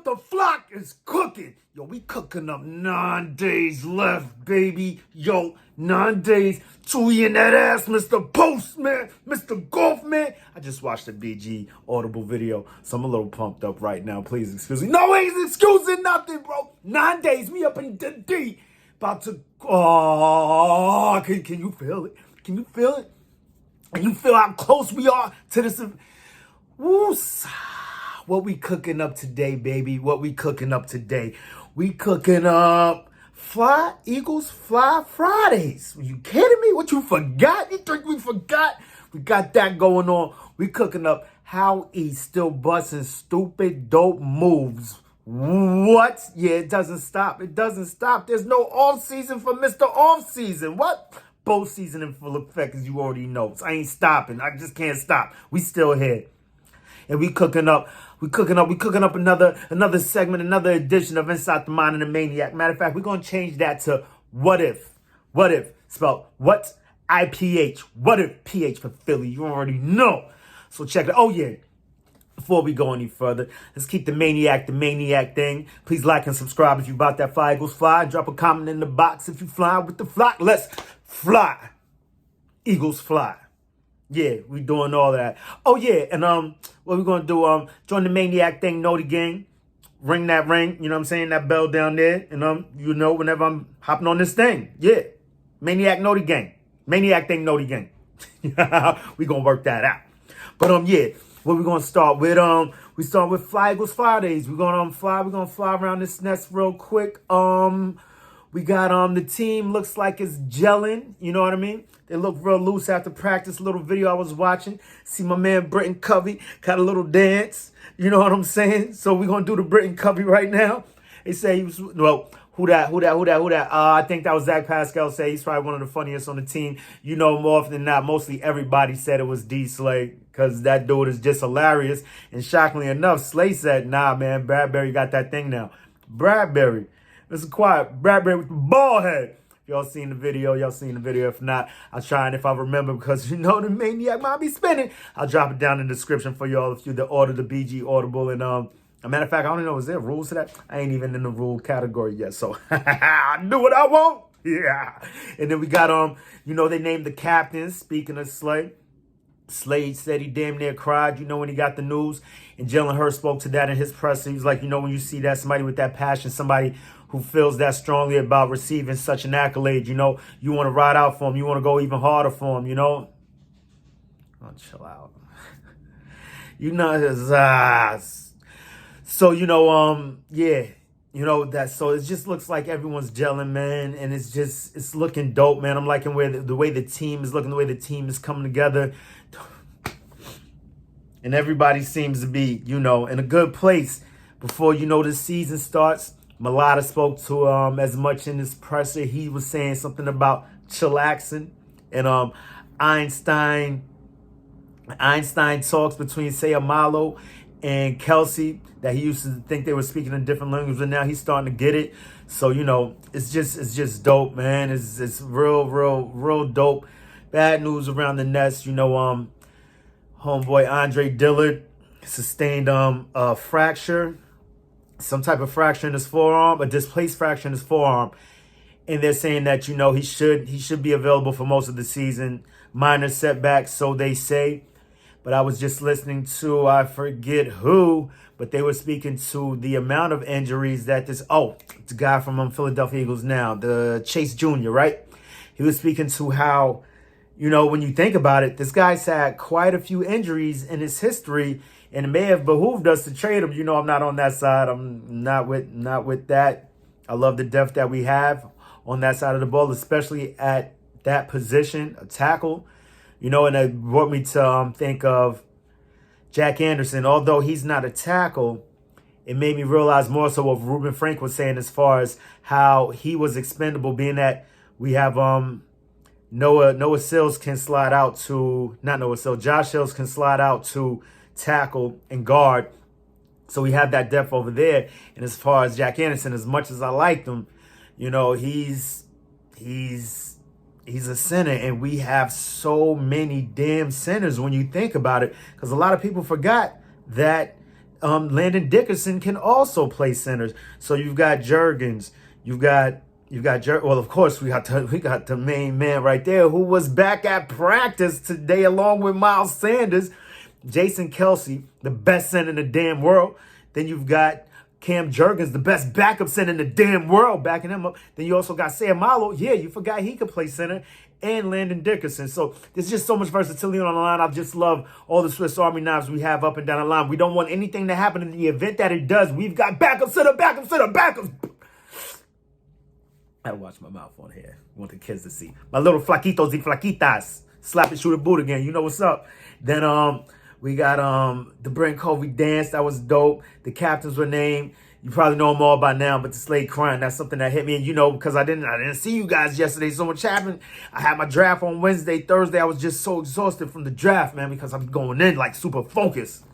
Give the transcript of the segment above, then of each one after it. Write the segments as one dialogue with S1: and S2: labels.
S1: the flock is cooking. Yo, we cooking up 9 days left, baby. Yo, 9 days. Chewy in that ass, Mr. Postman, Mr. Golfman. I just watched the BG Audible video, so I'm a little pumped up right now. Please excuse me. No, ain't excusing nothing, bro. 9 days, me up in the D. About to, oh, can you feel it? Can you feel it? And you feel how close we are to this? Woo, what we cooking up today, baby? What we cooking up today? We cooking up PhlyEaglesPhlyFridays. Are you kidding me? What, you forgot? You think we forgot? We got that going on. We cooking up how he's still busting stupid, dope moves. What? Yeah, it doesn't stop. It doesn't stop. There's no off season for Mr. Off Season. What? Both season in full effect, as you already know. So I ain't stopping. I just can't stop. We still here. And we cooking up another segment, another edition of Inside the Mind of the Maniac. Matter of fact, we're gonna change that to What If. What If. Spelled what? IPH. What if PH for Philly? You already know. So check it. Oh yeah. Before we go any further, let's keep the maniac thing. Please like and subscribe if you bought that Fly Eagles Fly. Drop a comment in the box if you fly with the flock. Let's fly. Eagles fly. Yeah, we doing all that. Oh yeah, and what we gonna do? Join the maniac thing, know the gang. Ring that ring, you know what I'm saying? That bell down there. And you know, whenever I'm hopping on this thing. Yeah. Maniac know the gang. Maniac thing know the gang. We gonna work that out. But yeah. What we gonna start with? We start with Fly Eagles Fridays. We're gonna fly around this nest real quick. We got the team looks like it's gelling, you know what I mean? They look real loose after practice. Little video I was watching. See my man Britton Covey got a little dance. You know what I'm saying? So we're gonna do the Britton Covey right now. They say he was, well, who that? I think that was Zach Pascal. Say he's probably one of the funniest on the team. You know, more often than not, mostly everybody said it was D Slay because that dude is just hilarious. And shockingly enough, Slay said, nah, man, Bradbury got that thing now. Bradbury. Listen quiet. Bradbury with the ball head. If y'all seen the video, y'all seen the video. If not, I'll try and if I remember, because you know the maniac might be spinning, I'll drop it down in the description for y'all if you order the BG Audible. And a matter of fact, I don't know, is there rules to that? I ain't even in the rule category yet, so I do what I want. Yeah. And then we got you know, they named the captains. Speaking of Slay. Slade said he damn near cried, you know, when he got the news. And Jalen Hurst spoke to that in his presser. He was like, you know, when you see that, somebody with that passion, somebody who feels that strongly about receiving such an accolade, you know, you want to ride out for him. You want to go even harder for him, you know. Oh, chill out. You know, so, you know, yeah. You know, that, so it just looks like everyone's gelling, man. And it's looking dope, man. I'm liking the way the team is looking, the way the team is coming together. And everybody seems to be, you know, in a good place before, you know, the season starts. Malata spoke to as much in his presser. He was saying something about chillaxing. And Einstein talks between Sayamalo and Kelsey that he used to think they were speaking a different language, but now he's starting to get it. So, you know, it's just dope, man. It's real dope. Bad news around the nest, you know, homeboy Andre Dillard sustained a fracture, some type of fracture in his forearm, a displaced fracture in his forearm. And they're saying that, you know, he should be available for most of the season. Minor setbacks, so they say. But I was just listening to, I forget who, but they were speaking to the amount of injuries that the guy from Philadelphia Eagles now, the Chase Jr., right? He was speaking to how, you know, when you think about it, this guy's had quite a few injuries in his history, and it may have behooved us to trade him. You know, I'm not on that side. I'm not with that. I love the depth that we have on that side of the ball, especially at that position, a tackle. You know, and it brought me to think of Jack Anderson. Although he's not a tackle, it made me realize more so what Reuben Frank was saying as far as how he was expendable, being that we have Noah Sills can slide out to, not Noah Sills, Josh Sills can slide out to tackle and guard. So we have that depth over there. And as far as Jack Anderson, as much as I liked him, you know, he's a center, and we have so many damn centers when you think about it, because a lot of people forgot that Landon Dickerson can also play centers. So you've got Jurgens, well, of course, we got the main man right there who was back at practice today along with Miles Sanders, Jason Kelsey, the best center in the damn world. Then you've got Cam Jurgens, the best backup center in the damn world, backing him up. Then you also got Sam Malo. Yeah, you forgot he could play center. And Landon Dickerson. So there's just so much versatility on the line. I just love all the Swiss Army knives we have up and down the line. We don't want anything to happen in the event that it does. We've got backup center, backups. I gotta watch my mouth on here. I want the kids to see. My little flaquitos y flaquitas. Slap and shoot a boot again. You know what's up. Then we got the Brent Covey dance. That was dope. The captains were named. You probably know them all by now, but the Slade crying, that's something that hit me. And you know, because I didn't see you guys yesterday. So much happened. I had my draft on Wednesday, Thursday. I was just so exhausted from the draft, man, because I'm going in like super focused.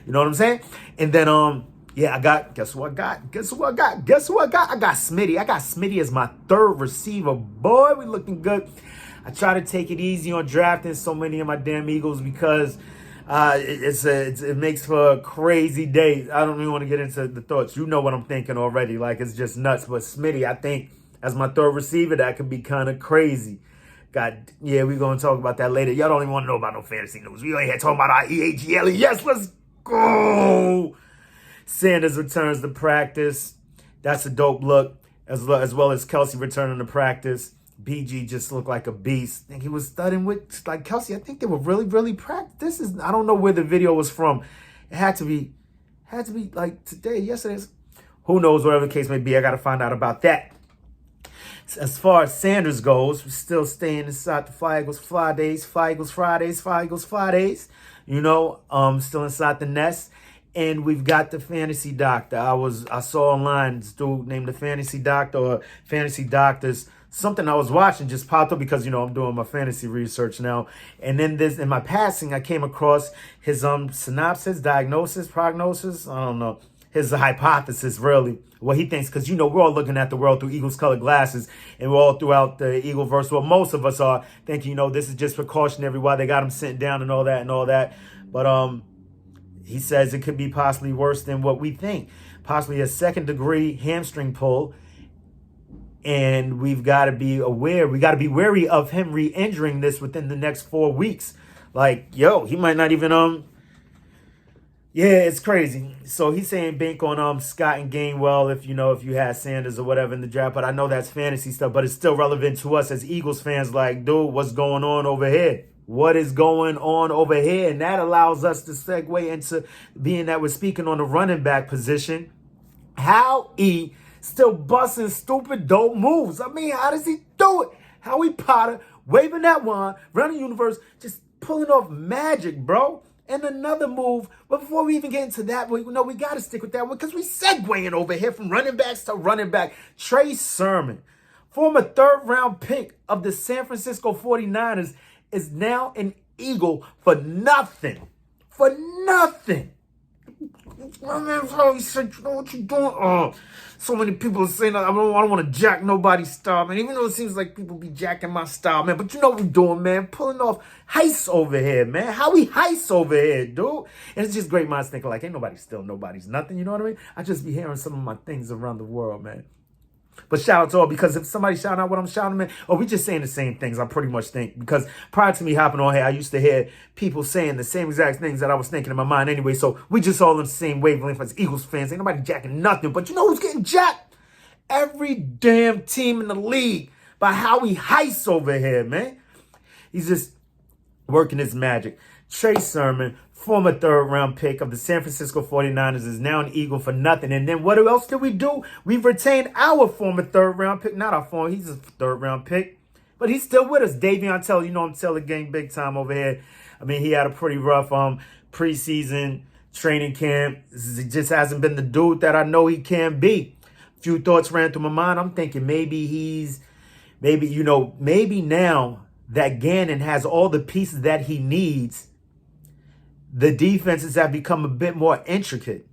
S1: You know what I'm saying? And then yeah, guess who I got? I got Smitty. I got Smitty as my third receiver. Boy, we looking good. I try to take it easy on drafting so many of my damn Eagles because it makes for a crazy day. I don't even want to get into the thoughts. You know what I'm thinking already. Like, it's just nuts. But Smitty, I think, as my third receiver, that could be kind of crazy. Yeah, we're going to talk about that later. Y'all don't even want to know about no fantasy news. We ain't here talking about our EAGL. Yes, let's go. Sanders returns to practice. That's a dope look. As well as Kelsey returning to practice. BG just looked like a beast. I think he was studying with like Kelsey. I think they were really practicing. I don't know where the video was from. It had to be like today, yesterday. Who knows, whatever the case may be. I got to find out about that. As far as Sanders goes, we're still staying inside the PhlyEaglesPhlydays. You know, still inside the nest. And we've got the fantasy doctor. I saw online this dude named the fantasy doctor or fantasy doctors. Something I was watching just popped up because, you know, I'm doing my fantasy research now. And then in my passing, I came across his synopsis, diagnosis, prognosis. I don't know. His hypothesis, really, what he thinks. Because, you know, we're all looking at the world through Eagles colored glasses. And we're all throughout the Eagle verse. Well, most of us are thinking, you know, this is just precautionary why they got him sent down and all that. But he says it could be possibly worse than what we think. Possibly a second-degree hamstring pull. And we've got to be aware. We got to be wary of him re-injuring this within the next 4 weeks. Like, yo, he might not even, yeah, it's crazy. So he's saying bank on Scott and Gainwell if you had Sanders or whatever in the draft. But I know that's fantasy stuff, but it's still relevant to us as Eagles fans. Like, dude, what's going on over here? What is going on over here? And that allows us to segue into being that we're speaking on the running back position. How still busting stupid dope moves. I mean, how does he do it? Howie Potter waving that wand around the universe, just pulling off magic, bro. And another move, but before we even get into that, we got to stick with that one because we segueing over here from running backs to running back. Trey Sermon, former third-round pick of the San Francisco 49ers, is now an Eagle for nothing. For nothing. My man probably said, you know what you're doing? Oh, so many people are saying I don't want to jack nobody's style, man. Even though it seems like people be jacking my style, man. But you know what we're doing, man. Pulling off heists over here, man. How we heists over here, dude. And it's just great minds thinking like, ain't nobody still nobody's nothing. You know what I mean? I just be hearing some of my things around the world, man. But shout out to all, because if somebody shouting out what I'm shouting, man, or we just saying the same things, I pretty much think. Because prior to me hopping on here, I used to hear people saying the same exact things that I was thinking in my mind anyway. So we just all in the same wavelength as Eagles fans. Ain't nobody jacking nothing. But you know who's getting jacked? Every damn team in the league by Howie Heiss over here, man. He's just working his magic. Trey Sermon, former third-round pick of the San Francisco 49ers, is now an Eagle for nothing. And then what else did we do? We've retained our former third-round pick. Not our former, he's a third-round pick. But he's still with us. Davion Taylor, you know him, Taylor gang big time over here. I mean, he had a pretty rough preseason training camp. He just hasn't been the dude that I know he can be. A few thoughts ran through my mind. I'm thinking maybe now that Gannon has all the pieces that he needs, the defenses have become a bit more intricate,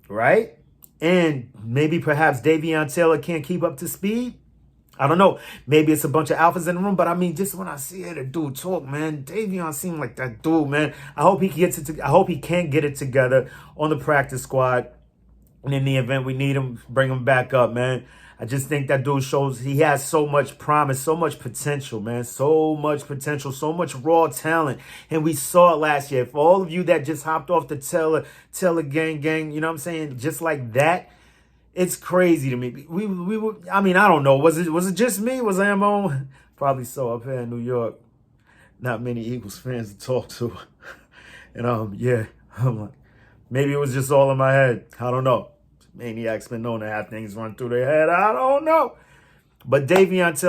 S1: right? And maybe perhaps Davion Taylor can't keep up to speed. I don't know. Maybe it's a bunch of alphas in the room, but I mean, just when I see the dude talk, man, Davion seemed like that dude, man. I hope he gets it. I hope he can get it together on the practice squad, and in the event we need him, bring him back up, man. I just think that dude shows he has so much promise, so much potential, man. So much potential, so much raw talent. And we saw it last year. For all of you that just hopped off the Taylor gang, you know what I'm saying? Just like that. It's crazy to me. We were, I mean, I don't know. Was it just me? Was I alone? Probably so up here in New York. Not many Eagles fans to talk to. And yeah, I'm like, maybe it was just all in my head. I don't know. Maniacs been known to have things run through their head. I don't know. But Davion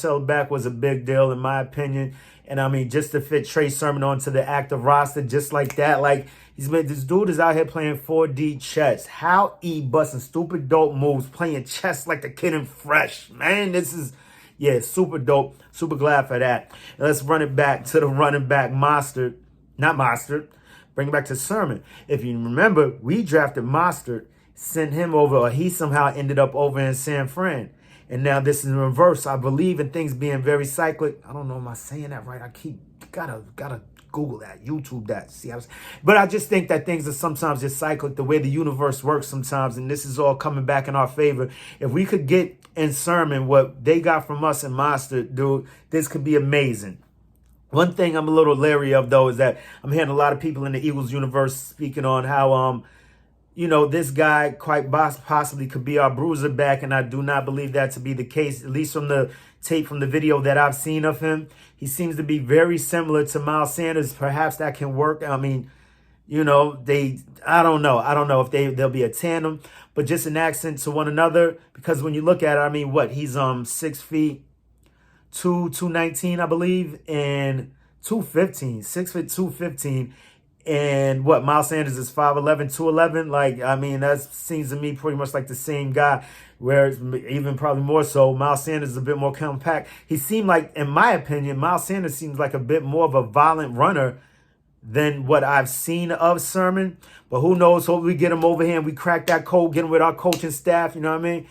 S1: Taylor back was a big deal in my opinion. And I mean, just to fit Trey Sermon onto the active roster just like that, like this dude is out here playing 4D chess. How he busting stupid dope moves, playing chess like the kid in Fresh. Man, this is, yeah, super dope. Super glad for that. And let's run it back to the running back Mostert. Not Mostert. Bring it back to Sermon. If you remember, we drafted Mostert, sent him over, or he somehow ended up over in San Fran. And now this is in reverse. I believe in things being very cyclic. I don't know, am I saying that right? I keep gotta Google that, YouTube that. See how but I just think that things are sometimes just cyclic, the way the universe works sometimes, and this is all coming back in our favor. If we could get in Sermon what they got from us in Mostert, dude, this could be amazing. One thing I'm a little leery of, though, is that I'm hearing a lot of people in the Eagles universe speaking on how you know, this guy quite possibly could be our bruiser back, and I do not believe that to be the case, at least from the tape, from the video that I've seen of him. He seems to be very similar to Miles Sanders. Perhaps that can work. I mean, you know, I don't know if they'll be a tandem, but just an accent to one another, because when you look at it, I mean, what, he's 6 feet 219, I believe, and 215, 6 foot 215. And what, Miles Sanders is 5'11", 211. Like, I mean, that seems to me pretty much like the same guy, whereas even probably more so, Miles Sanders is a bit more compact. He seemed like, in my opinion, Miles Sanders seems like a bit more of a violent runner than what I've seen of Sermon. But who knows? Hopefully we get him over here and we crack that code, get him with our coaching staff, you know what I mean?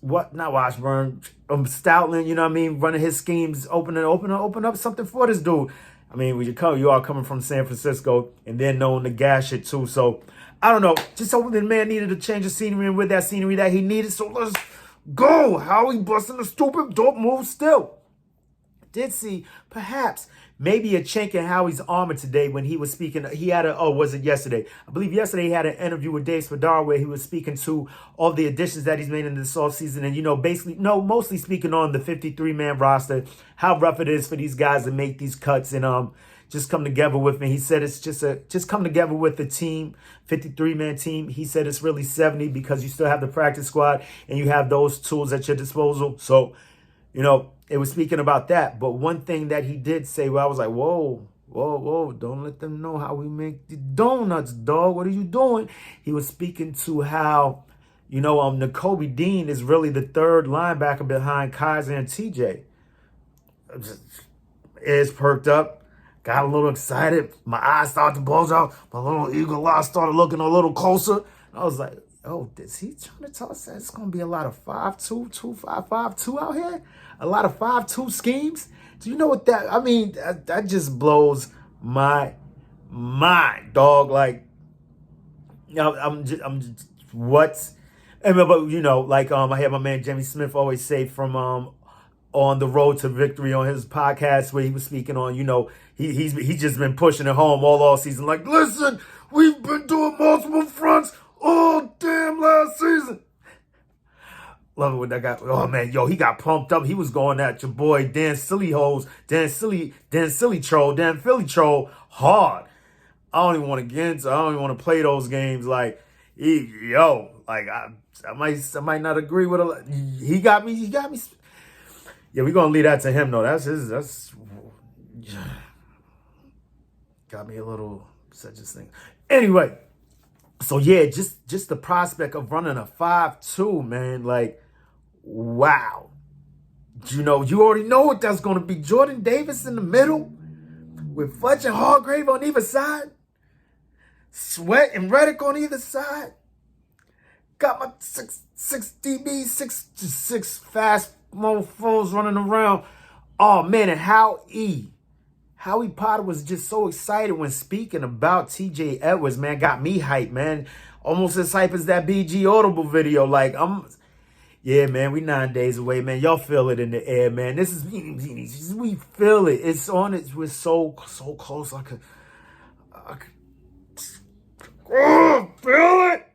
S1: Not Washburn, Stoutland, you know what I mean? Running his schemes, open up something for this dude. I mean, when you are coming from San Francisco and they're known to gash it too. So, I don't know. Just hoping the man needed a change of scenery, and with that scenery that he needed. So, let's go. How he busting the stupid dope move still. Did see, perhaps, maybe a chink in Howie's armor today when he was speaking. He had was it yesterday? I believe yesterday he had an interview with Dave Spadar where he was speaking to all the additions that he's made in this offseason. And, you know, mostly speaking on the 53-man roster, how rough it is for these guys to make these cuts and just come together with me. He said it's just come together with the team, 53-man team. He said it's really 70 because you still have the practice squad and you have those tools at your disposal. So, you know, it was speaking about that. But one thing that he did say, where I was like, whoa, don't let them know how we make the donuts, dog. What are you doing? He was speaking to how, you know, Nakobe Dean is really the third linebacker behind Kaiser and TJ. Ears perked up, got a little excited. My eyes started to bulge out. My little eagle eye started looking a little closer. I was like, oh, is he trying to tell us that it's going to be a lot of 5-2, 2-5-5-2 out here? A lot of 5-2 schemes? Do you know what that, I mean, that just blows my mind, dog. Like, you know, I'm just what? But, you know, like, I hear my man Jimmy Smith always say from, on the road to victory on his podcast where he was speaking on, you know, he's just been pushing it home all season. Like, listen, we've been doing multiple fronts all damn last season. Love it when that guy, oh man, yo, he got pumped up. He was going at your boy Dan Philly Troll hard. I don't even want to get into, I don't even want to play those games. Like, I might not agree with it. He got me. Yeah, we're gonna leave that to him though. That's got me a little such a thing. Anyway, so yeah, just the prospect of running a 5-2, man, like, wow. You know, you already know what that's gonna be. Jordan Davis in the middle with Fletch and Hargrave on either side. Sweat and Reddick on either side. Got my six DBs, six fast mofos running around. Oh, man, and Howie Potter was just so excited when speaking about TJ Edwards, man. Got me hyped, man. Almost as hype as that BG Audible video. Like, yeah, man, we 9 days away, man. Y'all feel it in the air, man. This is, we feel it. It's on it. We're so close. I could feel it.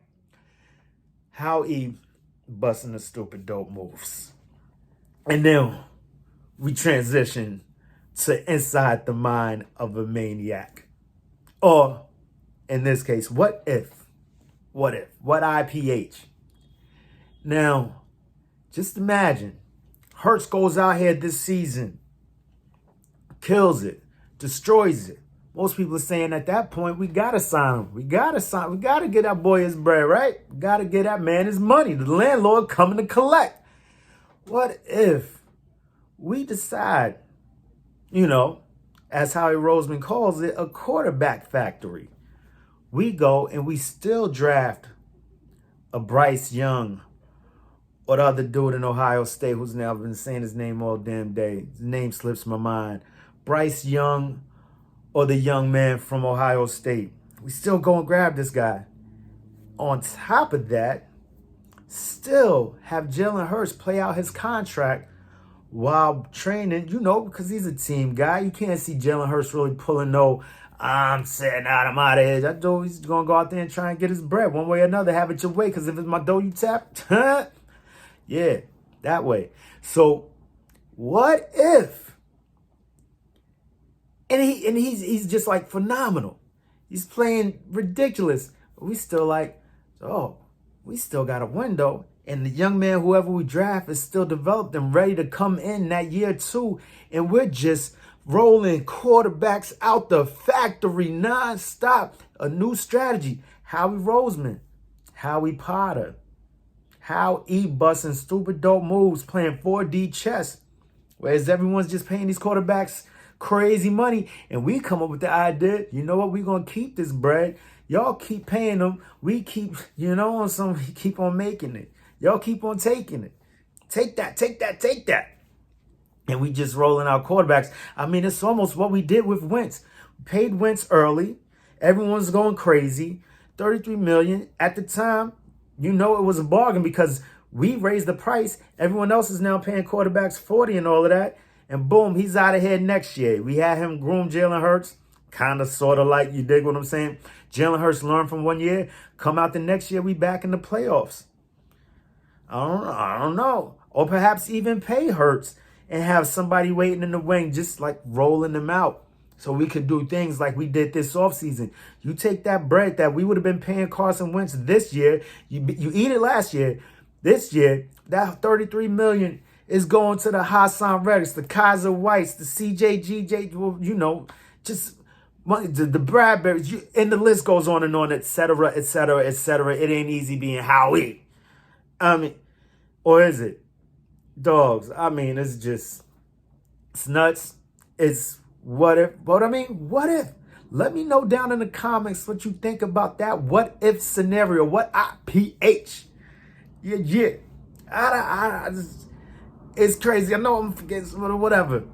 S1: Howie busting the stupid dope moves. And then we transition to inside the mind of a maniac. Or, in this case, what if? What IPH? Now, just imagine, Hurts goes out here this season, kills it, destroys it. Most people are saying at that point, we got to sign him. We got to get that boy his bread, right? We got to get that man his money. The landlord coming to collect. What if we decide, as Howie Roseman calls it, a quarterback factory? We go and we still draft a Bryce Young or the other dude in Ohio State who's now been saying his name all damn day. His name slips my mind. Bryce Young or the young man from Ohio State. We still go and grab this guy. On top of that, still have Jalen Hurts play out his contract while training, because he's a team guy. You can't see Jalen Hurts really pulling no, I'm sitting out, I'm out of here. That dude, he's going to go out there and try and get his bread one way or another. Have it your way, because if it's my dough you tap, yeah, that way. So what if? And he's just like phenomenal. He's playing ridiculous. But we still like, we still got a window. And the young man, whoever we draft, is still developed and ready to come in that year too. And we're just rolling quarterbacks out the factory nonstop. A new strategy. Howie Roseman, Howie Potter, Howie busting stupid dope moves, playing 4D chess. Whereas everyone's just paying these quarterbacks crazy money. And we come up with the idea, you know what, we're going to keep this bread. Y'all keep paying them. We keep, we keep on making it. Y'all keep on taking it. Take that. And we just rolling out quarterbacks. I mean, it's almost what we did with Wentz. We paid Wentz early. Everyone's going crazy. $33 million. At the time, it was a bargain because we raised the price. Everyone else is now paying quarterbacks 40 and all of that. And boom, he's out of here next year. We had him groom Jalen Hurts. Kind of, sort of like, you dig what I'm saying? Jalen Hurts learned from 1 year. Come out the next year, we back in the playoffs. I don't know. Or perhaps even pay Hurts and have somebody waiting in the wing, just like rolling them out. So we could do things like we did this offseason. You take that bread that we would have been paying Carson Wentz this year. You eat it last year. This year, that $33 million is going to the Hassan Reddicks, the Kaiser Whites, the CJGJ, just money, the Bradburys, and the list goes on and on, et cetera, et cetera, et cetera. It ain't easy being Howie. Or is it? Dogs. It's nuts. It's what if? What if? Let me know down in the comments what you think about that what if scenario. What IPH? Yeah. It's crazy. I know I'm forgetting whatever.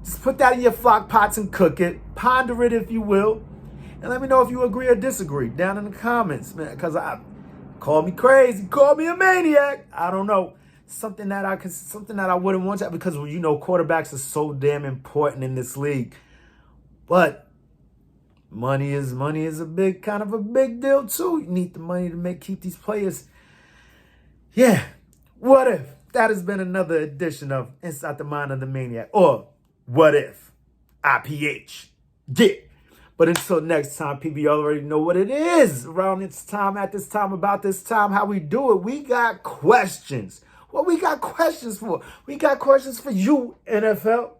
S1: Just put that in your flock pots and cook it. Ponder it if you will. And let me know if you agree or disagree down in the comments, man. Because call me crazy, call me a maniac. I don't know. Something that I wouldn't want to, because quarterbacks are so damn important in this league. But money is a big deal too. You need the money to keep these players. Yeah. What if? That has been another edition of Inside the Mind of the Maniac. Or what if? IPH. Yeah. But until next time, people, you already know what it is. Around this time, at this time, about this time, how we do it. We got questions. What we got questions for? We got questions for you, NFL.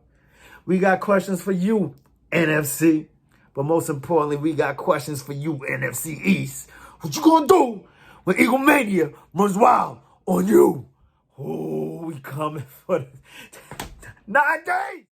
S1: We got questions for you, NFC. But most importantly, we got questions for you, NFC East. What you gonna do when Eagle Mania runs wild on you? Oh, we coming for 9 days.